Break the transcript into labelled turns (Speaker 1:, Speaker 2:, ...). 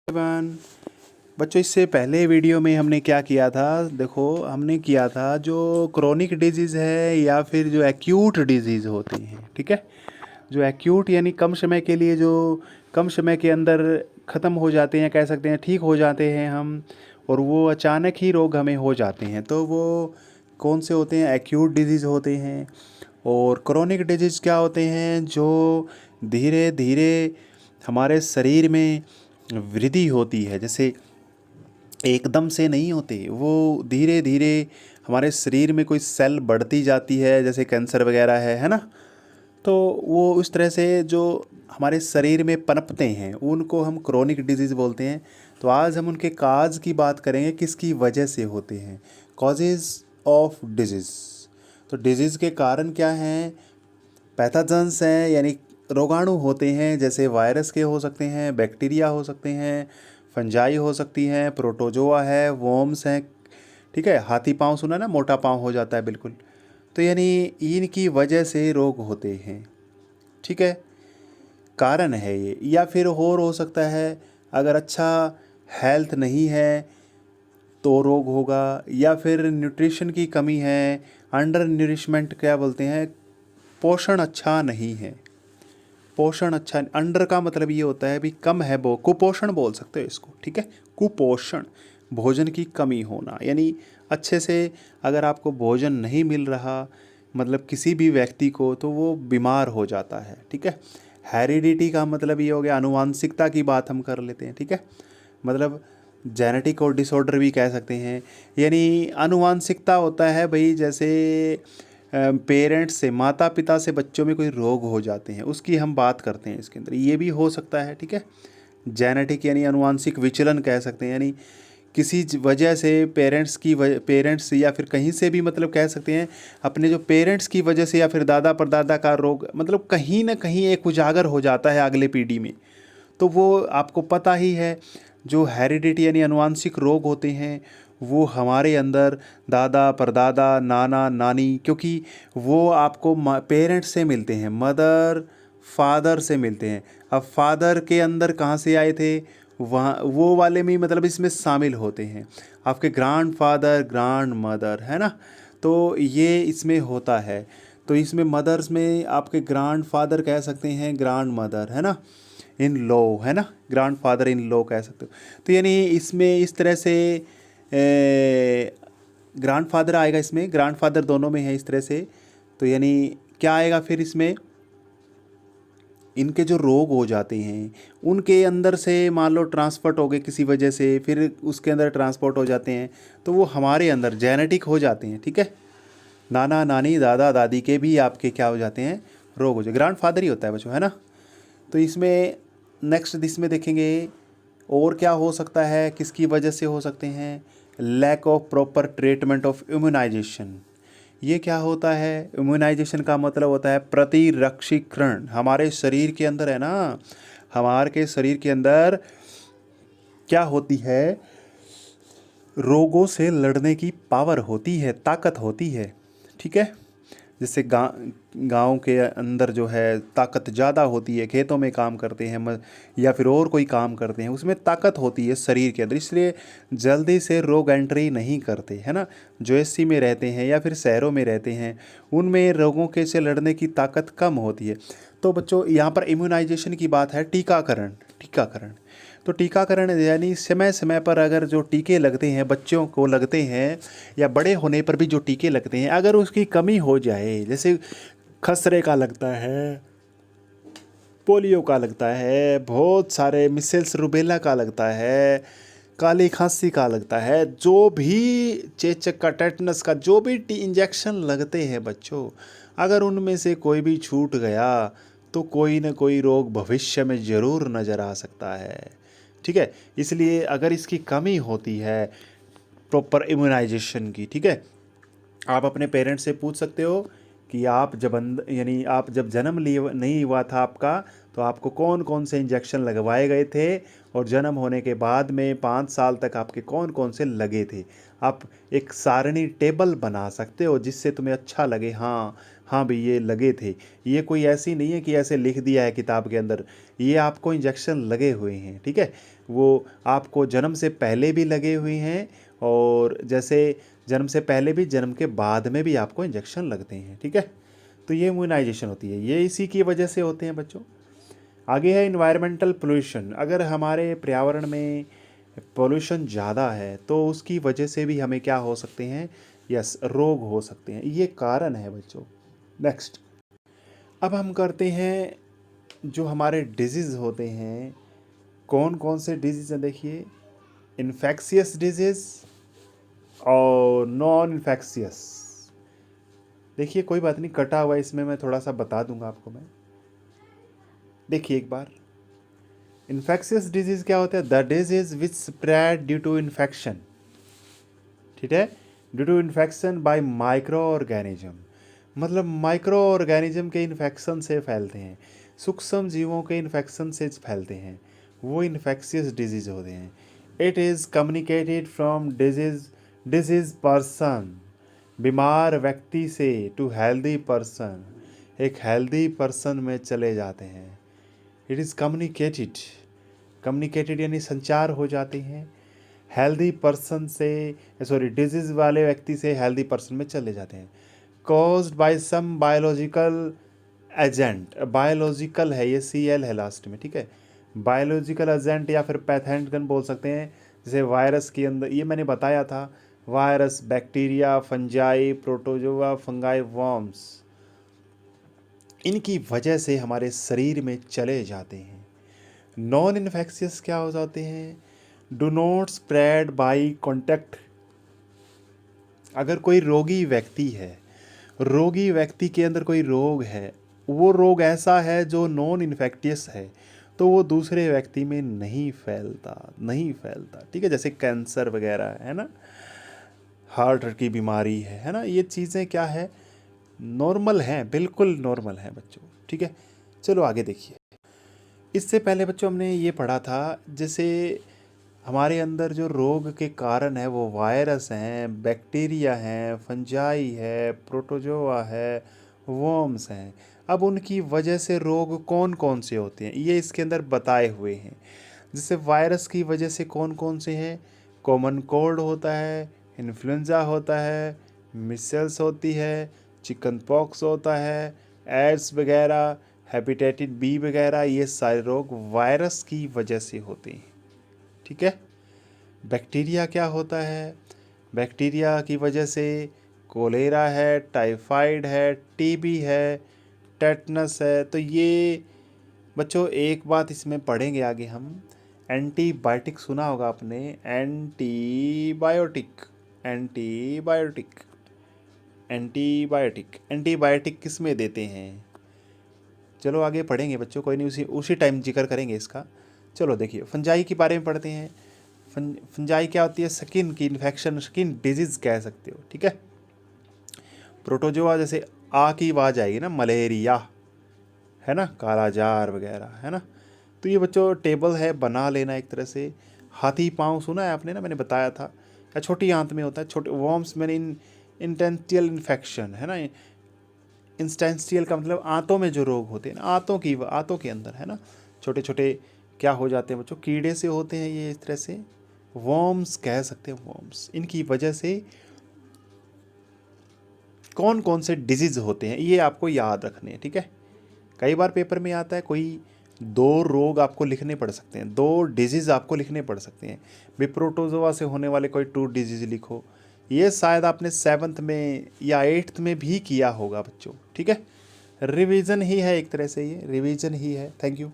Speaker 1: Everyone. बच्चों, इससे पहले वीडियो में हमने क्या किया था? देखो, हमने किया था जो क्रोनिक डिजीज़ है या फिर जो एक्यूट डिजीज़ होती हैं, ठीक है। जो एक्यूट यानी कम समय के लिए, जो कम समय के अंदर ख़त्म हो जाते हैं, कह सकते हैं ठीक हो जाते हैं हम, और वो अचानक ही रोग हमें हो जाते हैं, तो वो कौन से होते हैं? एक्यूट डिजीज़ होते हैं। और क्रोनिक डिजीज़ क्या होते हैं? जो धीरे धीरे हमारे शरीर में वृद्धि होती है, जैसे एकदम से नहीं होते, वो धीरे धीरे हमारे शरीर में कोई सेल बढ़ती जाती है, जैसे कैंसर वगैरह है ना। तो वो उस तरह से जो हमारे शरीर में पनपते हैं उनको हम क्रोनिक डिजीज़ बोलते हैं। तो आज हम उनके काज की बात करेंगे, किसकी वजह से होते हैं, कॉजेज़ ऑफ डिजीज़। तो डिजीज़ के कारण क्या हैं? पैथोजेंस हैं, यानी रोगाणु होते हैं, जैसे वायरस के हो सकते हैं, बैक्टीरिया हो सकते हैं, फंजाई हो सकती हैं, प्रोटोजोआ है, वॉर्म्स हैं, ठीक है। हाथी पाँव सुना ना, मोटा पाँव हो जाता है बिल्कुल। तो यानी इनकी वजह से रोग होते हैं, ठीक है। कारण है ये, या फिर और हो सकता है अगर अच्छा हेल्थ नहीं है तो रोग होगा, या फिर न्यूट्रिशन की कमी है, अंडर न्यूरिशमेंट क्या बोलते हैं, पोषण अच्छा नहीं है। पोषण अच्छा, अंडर का मतलब ये होता है भी कम है, वो कुपोषण बोल सकते हो इसको, ठीक है। कुपोषण, भोजन की कमी होना, यानी अच्छे से अगर आपको भोजन नहीं मिल रहा, मतलब किसी भी व्यक्ति को, तो वो बीमार हो जाता है, ठीक है। हेरिडिटी का मतलब ये हो गया, आनुवांशिकता की बात हम कर लेते हैं, ठीक है। मतलब जेनेटिक और डिसऑर्डर भी कह सकते हैं, यानी आनुवांशिकता होता है भाई, जैसे पेरेंट्स से, माता पिता से बच्चों में कोई रोग हो जाते हैं, उसकी हम बात करते हैं इसके अंदर, ये भी हो सकता है, ठीक है। जेनेटिक यानी आनुवांशिक विचलन कह सकते हैं, यानी किसी वजह से पेरेंट्स या फिर कहीं से भी, मतलब कह सकते हैं अपने जो पेरेंट्स की वजह से या फिर दादा परदादा का रोग, मतलब कहीं ना कहीं एक उजागर हो जाता है अगले पीढ़ी में। तो वो आपको पता ही है, जो हेरिडिटी यानी आनुवांशिक रोग होते हैं वो हमारे अंदर दादा परदादा नाना नानी, क्योंकि वो आपको पेरेंट्स से मिलते हैं, मदर फादर से मिलते हैं। अब फादर के अंदर कहाँ से आए थे, वहाँ वो वाले में मतलब इसमें शामिल होते हैं आपके ग्रैंड फादर ग्रैंड मदर, है ना। तो ये इसमें होता है। तो इसमें मदर्स में आपके ग्रैंड फादर कह सकते हैं, ग्रैंड मदर, है ना, इन लॉ, है ना, ग्रैंड फादर इन लॉ कह सकते हो। तो यानी इसमें इस तरह से ग्रैंड फादर आएगा, इसमें ग्रैंड फादर दोनों में है इस तरह से। तो यानी क्या आएगा फिर इसमें, इनके जो रोग हो जाते हैं उनके अंदर से मान लो ट्रांसपोर्ट हो गए किसी वजह से, फिर उसके अंदर ट्रांसपोर्ट हो जाते हैं, तो वो हमारे अंदर जेनेटिक हो जाते हैं, ठीक है। नाना नानी दादा दादी के भी आपके क्या हो जाते हैं, रोग हो जाए, ग्रैंड फादर ही होता है बच्चों, है ना। तो इसमें नेक्स्ट इसमें देखेंगे और क्या हो सकता है, किसकी वजह से हो सकते हैं। Lack of proper treatment of immunization. ये क्या होता है? इम्यूनाइजेशन का मतलब होता है प्रतिरक्षीकरण। हमारे शरीर के अंदर है ना, हमारे के शरीर के अंदर क्या होती है, रोगों से लड़ने की पावर होती है, ताकत होती है, ठीक है। जैसे गाँव के अंदर जो है ताकत ज़्यादा होती है, खेतों में काम करते हैं या फिर और कोई काम करते हैं, उसमें ताकत होती है शरीर के अंदर, इसलिए जल्दी से रोग एंट्री नहीं करते, है ना। जो एसी में रहते हैं या फिर शहरों में रहते हैं, उनमें रोगों के से लड़ने की ताकत कम होती है। तो बच्चों, यहाँ पर इम्यूनाइजेशन की बात है, टीकाकरण। टीकाकरण तो टीकाकरण यानी समय समय पर अगर जो टीके लगते हैं, बच्चों को लगते हैं या बड़े होने पर भी जो टीके लगते हैं, अगर उसकी कमी हो जाए, जैसे खसरे का लगता है, पोलियो का लगता है, बहुत सारे मिसेल्स रुबेला का लगता है, काली खांसी का लगता है, जो भी चेचक का, टेटनस का, जो भी इंजेक्शन लगते हैं बच्चों, अगर उनमें से कोई भी छूट गया तो कोई ना कोई रोग भविष्य में ज़रूर नज़र आ सकता है, ठीक है। इसलिए अगर इसकी कमी होती है प्रॉपर इम्यूनाइजेशन की, ठीक है, आप अपने पेरेंट्स से पूछ सकते हो कि आप जब यानी आप जब जन्म लिए नहीं हुआ था आपका, तो आपको कौन कौन से इंजेक्शन लगवाए गए थे और जन्म होने के बाद में 5 साल तक आपके कौन कौन से लगे थे। आप एक सारणी टेबल बना सकते हो जिससे तुम्हें अच्छा लगे, हाँ हाँ भाई ये लगे थे। ये कोई ऐसी नहीं है कि ऐसे लिख दिया है किताब के अंदर, ये आपको इंजेक्शन लगे हुए हैं, ठीक है। वो आपको जन्म से पहले भी लगे हुए हैं और जैसे जन्म से पहले भी जन्म के बाद में भी आपको इंजेक्शन लगते हैं, ठीक है। तो ये इम्यूनाइजेशन होती है, ये इसी की वजह से होते हैं बच्चों। आगे है इन्वायरमेंटल पोल्यूशन। अगर हमारे पर्यावरण में पोल्यूशन ज़्यादा है तो उसकी वजह से भी हमें क्या हो सकते हैं, यस रोग हो सकते हैं, ये कारण है बच्चों। नेक्स्ट, अब हम करते हैं जो हमारे डिजीज़ होते हैं, कौन कौन से डिजीज़ हैं। देखिए, इन्फेक्शियस डिजीज़ और नॉन इन्फेक्शियस। देखिए कोई बात नहीं, कटा हुआ इसमें मैं थोड़ा सा बता दूंगा आपको मैं। देखिए एक बार, इन्फेक्शियस डिजीज़ क्या होता है, the disease which spread due to infection, ठीक है, due to infection by micro organism. मतलब माइक्रो ऑर्गेनिज्म के इन्फेक्शन से फैलते हैं, सूक्ष्म जीवों के इन्फेक्शन से फैलते हैं, वो इन्फेक्शियस डिजीज़ होते हैं। It is communicated from disease person, बीमार व्यक्ति से, टू हेल्दी पर्सन, एक हेल्दी पर्सन में चले जाते हैं। इट इज़ कम्युनिकेटेड यानी संचार हो जाते हैं, हेल्दी पर्सन से, सॉरी डिजीज़ वाले व्यक्ति से हेल्दी पर्सन में चले जाते हैं। Caused by some biological agent, biological है ये, CL है लास्ट में, ठीक है। बायोलॉजिकल एजेंट या फिर पैथोजन बोल सकते हैं, जैसे वायरस के अंदर, ये मैंने बताया था, virus, bacteria, fungi, protozoa, fungi, worms, इनकी वजह से हमारे शरीर में चले जाते हैं। नॉन इन्फेक्शियस क्या हो जाते हैं, do not spread by contact. अगर कोई रोगी व्यक्ति है, रोगी व्यक्ति के अंदर कोई रोग है, वो रोग ऐसा है जो नॉन इन्फेक्टियस है, तो वो दूसरे व्यक्ति में नहीं फैलता, ठीक है। जैसे कैंसर वगैरह है ना, हार्ट की बीमारी है ना, ये चीज़ें क्या है, नॉर्मल हैं, बिल्कुल नॉर्मल हैं बच्चों, ठीक है। चलो आगे देखिए। इससे पहले बच्चों हमने ये पढ़ा था, जैसे हमारे अंदर जो रोग के कारण है वो वायरस हैं, बैक्टीरिया हैं, फंजाई है, प्रोटोजोआ है, वर्म्स हैं। अब उनकी वजह से रोग कौन कौन से होते हैं ये इसके अंदर बताए हुए हैं। जैसे वायरस की वजह से कौन कौन से हैं, कॉमन कोल्ड होता है, इन्फ्लुएंजा होता है, मिसल्स होती है, चिकन पॉक्स होता है, एड्स वगैरह, हेपेटाइटिस B वगैरह, ये सारे रोग वायरस की वजह से होते हैं, ठीक है। बैक्टीरिया क्या होता है, बैक्टीरिया की वजह से कोलेरा है, टाइफाइड है, TB है, टेटनस है। तो ये बच्चों एक बात इसमें पढ़ेंगे आगे हम, एंटीबायोटिक सुना होगा आपने, एंटीबायोटिक किस में देते हैं, चलो आगे पढ़ेंगे बच्चों, कोई नहीं, उसी टाइम जिक्र करेंगे इसका। चलो देखिए, फंजाई के बारे में पढ़ते हैं। फंजाई क्या होती है, स्किन की इन्फेक्शन, स्किन डिजीज़ कह सकते हो, ठीक है। प्रोटोजोआ, जैसे आ की आवाज़ आएगी ना, मलेरिया है ना, कालाजार वगैरह है ना। तो ये बच्चों टेबल है, बना लेना एक तरह से। हाथी पाँव सुना है आपने ना, मैंने बताया था, या छोटी आंत में होता है, छोटे वर्म्स मैंने इंटेंशियल इन्फेक्शन है ना, इंस्टेंशियल का मतलब आंतों में जो रोग होते हैं ना, आंतों के अंदर है ना, छोटे छोटे क्या हो जाते हैं बच्चों, कीड़े से होते हैं ये, इस तरह से वर्म्स कह सकते हैं, वर्म्स। इनकी वजह से कौन कौन से डिजीज़ होते हैं ये आपको याद रखने हैं, ठीक है। कई बार पेपर में आता है, कोई 2 रोग आपको लिखने पड़ सकते हैं, 2 डिजीज़ आपको लिखने पड़ सकते हैं, भी प्रोटोजोआ से होने वाले कोई 2 डिजीज़ लिखो। ये शायद आपने 7th में या 8th में भी किया होगा बच्चों, ठीक है। रिवीजन ही है एक तरह से, ये रिवीजन ही है। Thank you.